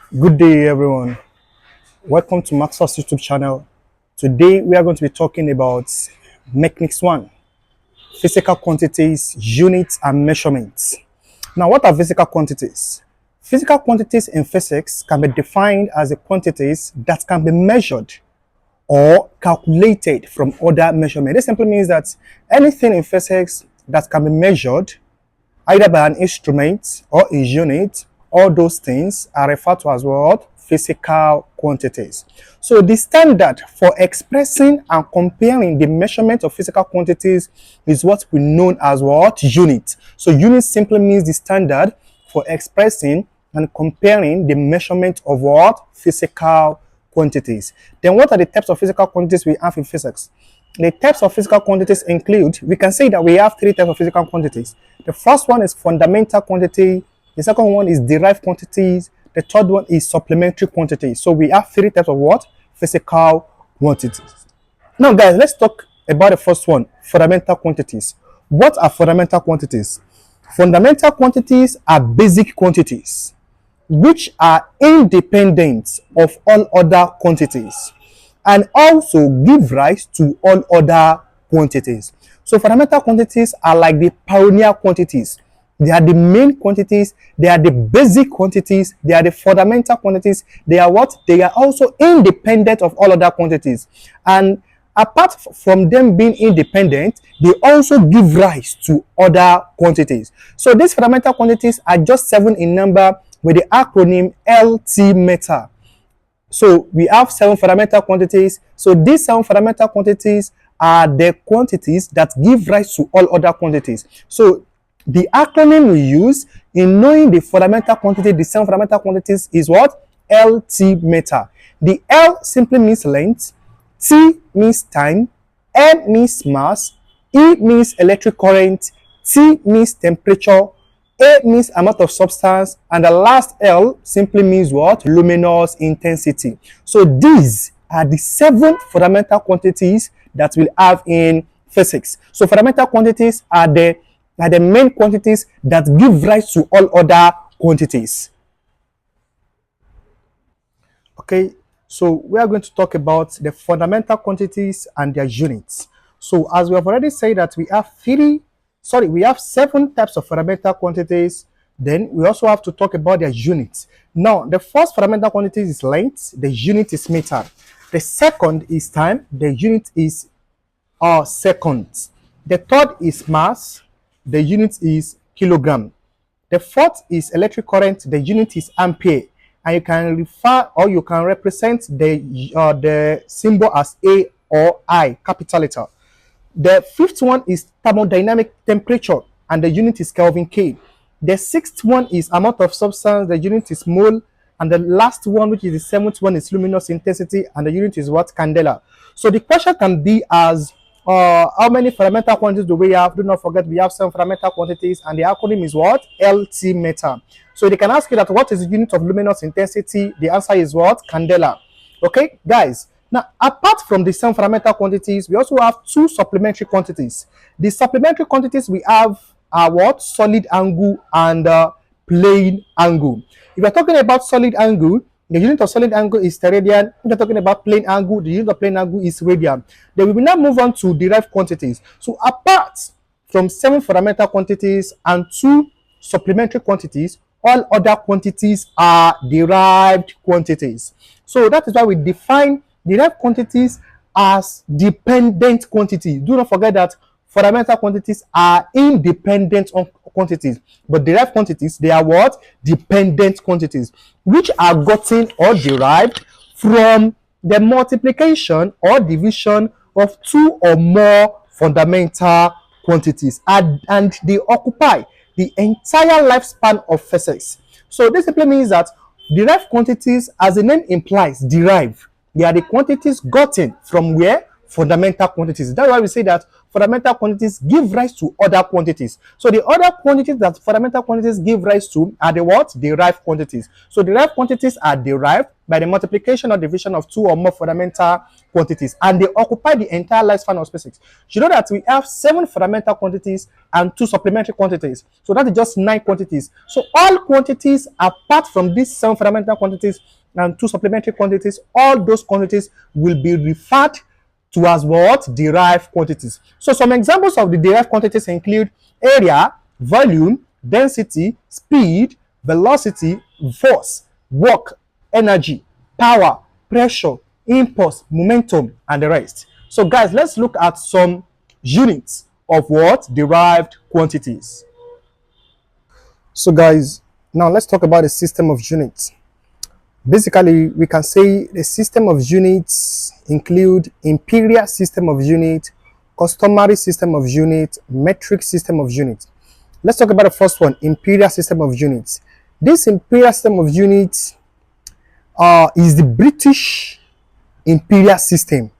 Good day, everyone. Welcome to Maxwell's YouTube channel. Today, we are going to be talking about Mechanics 1, physical quantities, units, and measurements. Now, what are physical quantities? Physical quantities in physics can be defined as the quantities that can be measured or calculated from other measurements. This simply means that anything in physics that can be measured either by an instrument or a unit, all those things are referred to as what? Physical quantities. So the standard for expressing and comparing the measurement of physical quantities is what we know as what? Unit. So unit simply means the standard for expressing and comparing the measurement of what? Physical quantities. Then what are the types of physical quantities we have in physics? The types of physical quantities include, we can say that we have three types of physical quantities. The first one is fundamental quantity, the second one is derived quantities, the third one is supplementary quantities. So we have three types of what? Physical quantities. Now guys, let's talk about the first one, fundamental quantities. What are fundamental quantities? Fundamental quantities are basic quantities which are independent of all other quantities and also give rise to all other quantities. So fundamental quantities are like the pioneer quantities. They are the main quantities, they are the basic quantities, they are the fundamental quantities. They are what? They are also independent of all other quantities. And apart from them being independent, they also give rise to other quantities. So these fundamental quantities are just 7 in number with the acronym LT meta. So we have 7 fundamental quantities. So these 7 fundamental quantities are the quantities that give rise to all other quantities. So the acronym we use in knowing the fundamental quantity, the 7 fundamental quantities is what? LT meta. The L simply means length, T means time, M means mass, E means electric current, T means temperature, A means amount of substance, and the last L simply means what? Luminous intensity. So these are the 7 fundamental quantities that we'll have in physics. So fundamental quantities are the main quantities that give rise to all other quantities. Okay, so we are going to talk about the fundamental quantities and their units. So as we have already said that we have 7 types of fundamental quantities. Then we also have to talk about their units. Now, the first fundamental quantity is length, the unit is meter. The second is time, the unit is seconds. The third is mass, the unit is kilogram. The fourth is electric current, the unit is ampere. And you can refer or you can represent the symbol as A or I, capital letter. The fifth one is thermodynamic temperature, and the unit is Kelvin K. The sixth one is amount of substance, the unit is mole. And the last one, which is the seventh one, is luminous intensity, and the unit is what? Candela. So the question can be as, how many fundamental quantities do we have? Do not forget we have 7 fundamental quantities, and the acronym is what? LT meta. So they can ask you that what is the unit of luminous intensity? The answer is what? Candela. Okay, guys. Now, apart from the 7 fundamental quantities, we also have 2 supplementary quantities. The supplementary quantities we have are what? Solid angle and plane angle. If we're talking about solid angle, the unit of solid angle is steradian. If we're talking about plane angle, the unit of plane angle is radian. Then we will now move on to derived quantities. So apart from 7 fundamental quantities and 2 supplementary quantities, all other quantities are derived quantities. So that is why we define derived quantities as dependent quantities. Do not forget that fundamental quantities are independent on quantities, but derived quantities, they are what? Dependent quantities, which are gotten or derived from the multiplication or division of 2 or more fundamental quantities, and they occupy the entire lifespan of physics. So this simply means that derived quantities, as the name implies, derive. They are the quantities gotten from where? fundamental quantities. That's why we say that fundamental quantities give rise to other quantities. So the other quantities that fundamental quantities give rise to are the what? Derived quantities. So derived quantities are derived by the multiplication or division of two or more fundamental quantities, and they occupy the entire lifespan of species. You know that we have 7 fundamental quantities and 2 supplementary quantities. So that is just 9 quantities. So all quantities apart from these 7 fundamental quantities and 2 supplementary quantities, all those quantities will be referred to as what? Derived quantities. So some examples of the derived quantities include area, volume, density, speed, velocity, force, work, energy, power, pressure, impulse, momentum, and the rest. So guys, let's look at some units of what? Derived quantities. So guys, now let's talk about the system of units. Basically, we can say the system of units include imperial system of unit, customary system of unit, metric system of unit. Let's talk about the first one, imperial system of units. This imperial system of units is the British imperial system,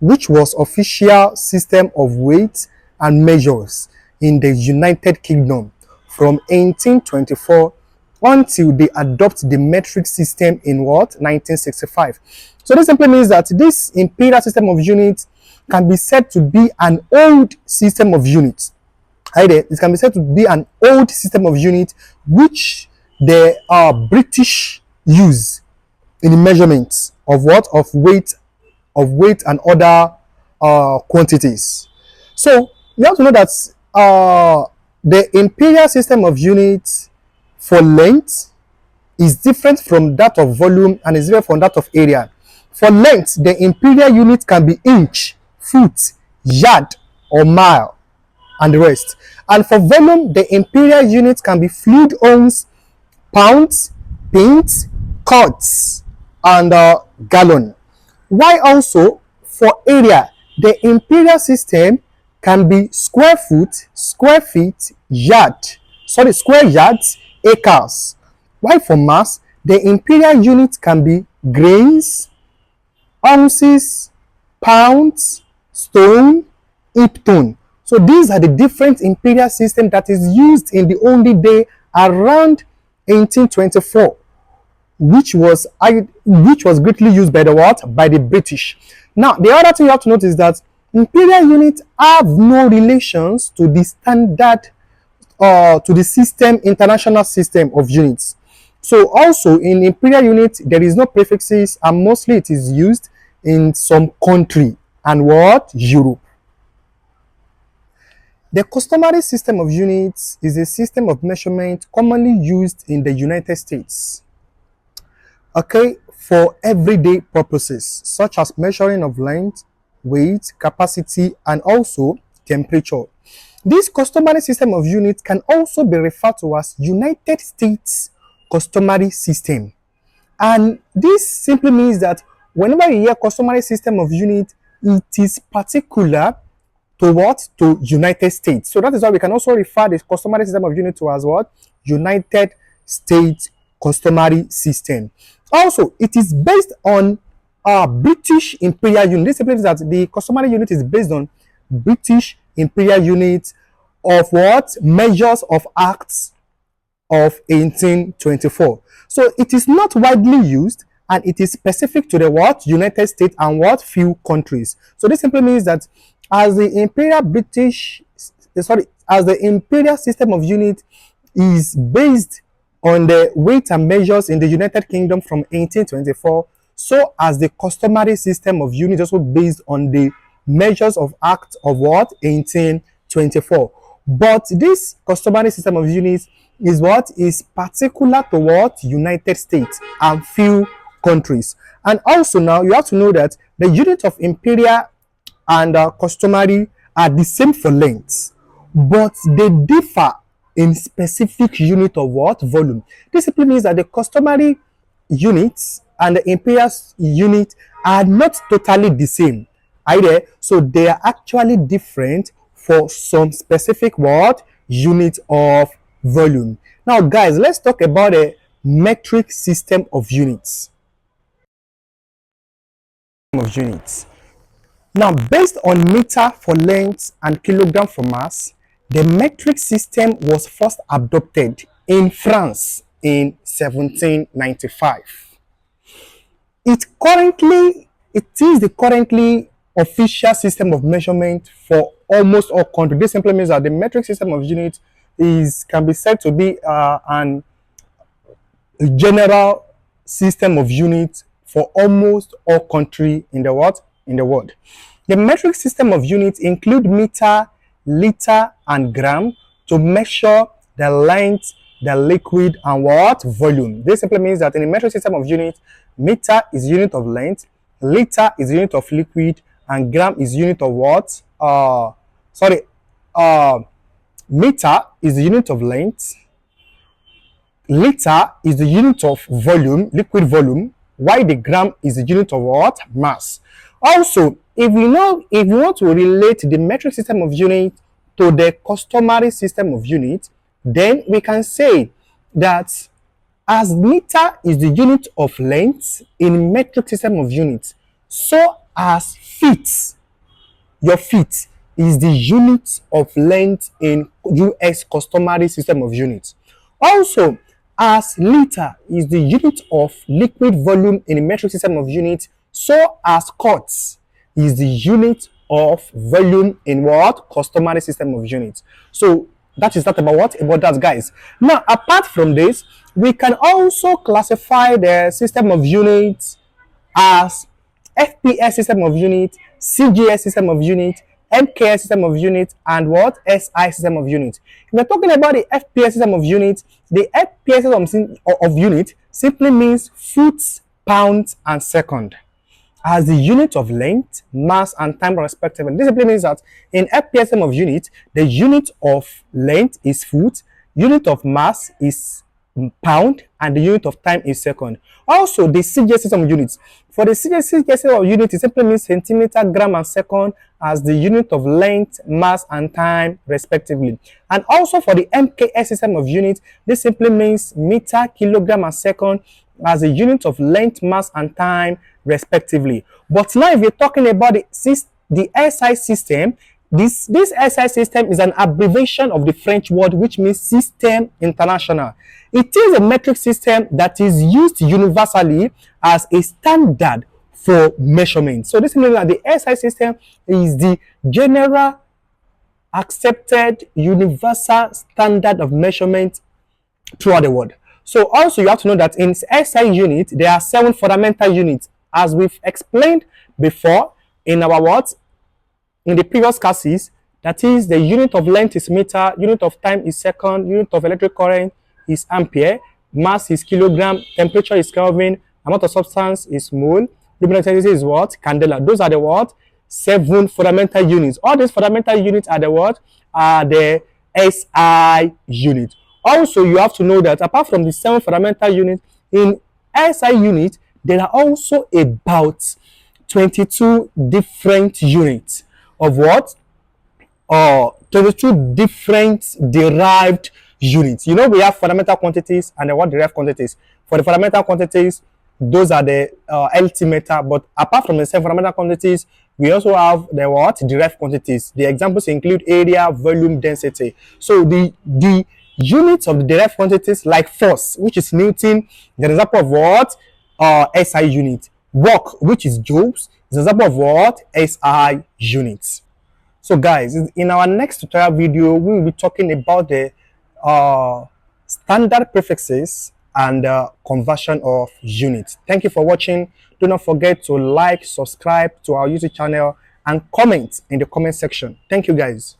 which was official system of weights and measures in the United Kingdom from 1824 until they adopt the metric system in what? 1965. So this simply means that this imperial system of units can be said to be an old system of units. It can be said to be an old system of units which the British use in the measurements of what? Of weight and other quantities. So you have to know that the imperial system of units for length is different from that of volume and is different from that of area. For length, the imperial unit can be inch, foot, yard, or mile, and the rest. And for volume, the imperial unit can be fluid ounce, pounds, pints, quarts, and gallon. Why also for area, the imperial system can be square foot, square feet, square yards, acres. Why for mass, the imperial unit can be grains, ounces, pounds, stone, hepton. So these are the different imperial system that is used in the only day around 1824. Which was greatly used by the what? By the British. Now, the other thing you have to notice is that imperial units have no relations to the standard to the system, international system of units. So also in imperial unit, there is no prefixes, and mostly it is used in some country and what? Europe. The customary system of units is a system of measurement commonly used in the United States. Okay, for everyday purposes such as measuring of length, weight, capacity, and also temperature. This customary system of units can also be referred to as United States customary system. And this simply means that whenever you hear customary system of unit, it is particular to what? To United States. So that is why we can also refer the customary system of unit to as what? United States customary system. Also, it is based on British imperial unit. This simply means that the customary unit is based on British imperial unit of what? Measures of Acts of 1824. So it is not widely used, and it is specific to the what? United States and what? Few countries. So this simply means that as the imperial system of unit is based on the weight and measures in the United Kingdom from 1824, so as the customary system of unit also based on the measures of Act of what? 1824. But this customary system of units is what? Is particular to what? United States and few countries. And also now you have to know that the unit of imperial and customary are the same for length, but they differ in specific unit of what? Volume. This simply means that the customary units and the imperial unit are not totally the same either, so they are actually different for some specific what? Unit of volume. Now guys, let's talk about a metric system of units. Now, based on meter for length and kilogram for mass, the metric system was first adopted in France in 1795. It is the currently official system of measurement for almost all countries. This simply means that the metric system of unit can be said to be an general system of units for almost all countries in the world. The metric system of units include meter, liter, and gram to measure the length, the liquid, and what volume. This simply means that in the metric system of units, meter is unit of length, liter is unit of liquid, and gram is unit of what? Meter is the unit of length, liter is the unit of volume, liquid volume, while the gram is the unit of what? Mass. Also, if you want to relate the metric system of unit to the customary system of unit, then we can say that as meter is the unit of length in metric system of units, so as feet, your feet is the unit of length in US customary system of units. Also, as liter is the unit of liquid volume in the metric system of units, so as quarts is the unit of volume in what? Customary system of units. So that is that about what? About that, guys. Now, apart from this, we can also classify the system of units as FPS system of unit, CGS system of unit, MKS system of unit, and what? SI system of unit. If we're talking about the FPS system of unit, the FPS system of unit simply means foot, pounds, and second as the unit of length, mass, and time respectively. This simply means that in FPS system of unit, the unit of length is foot, unit of mass is pound, and the unit of time is second. Also, the CGS system of units. For the CGS system of units, it simply means centimeter, gram, and second as the unit of length, mass, and time, respectively. And also for the MKS system of units, this simply means meter, kilogram, and second as the unit of length, mass, and time, respectively. But now, if you're talking about the SI system, this SI system is an abbreviation of the French word which means System International. It is a metric system that is used universally as a standard for measurement. So this means that the SI system is the general accepted universal standard of measurement throughout the world. So also you have to know that in SI unit, there are 7 fundamental units as we've explained before in our words. In the previous classes, that is the unit of length is meter, unit of time is second, unit of electric current is ampere, mass is kilogram, temperature is Kelvin, amount of substance is mole, luminous intensity is what? Candela. Those are the what? 7 fundamental units. All these fundamental units are the what? Are the SI unit. Also, you have to know that apart from the 7 fundamental units, in SI unit, there are also about 22 different units of what? 22 different derived units. You know, we have fundamental quantities and the what derived quantities. For the fundamental quantities, those are the LT meter. But apart from the 7 fundamental quantities, we also have the what? Derived quantities. The examples include area, volume, density. So the units of the derived quantities like force, which is Newton, the example of what? SI unit. Work, which is joules, is an example of what? SI units. So guys, in our next tutorial video, we will be talking about the standard prefixes and conversion of units. Thank you for watching. Do not forget to like, subscribe to our YouTube channel, and comment in the comment section. Thank you guys.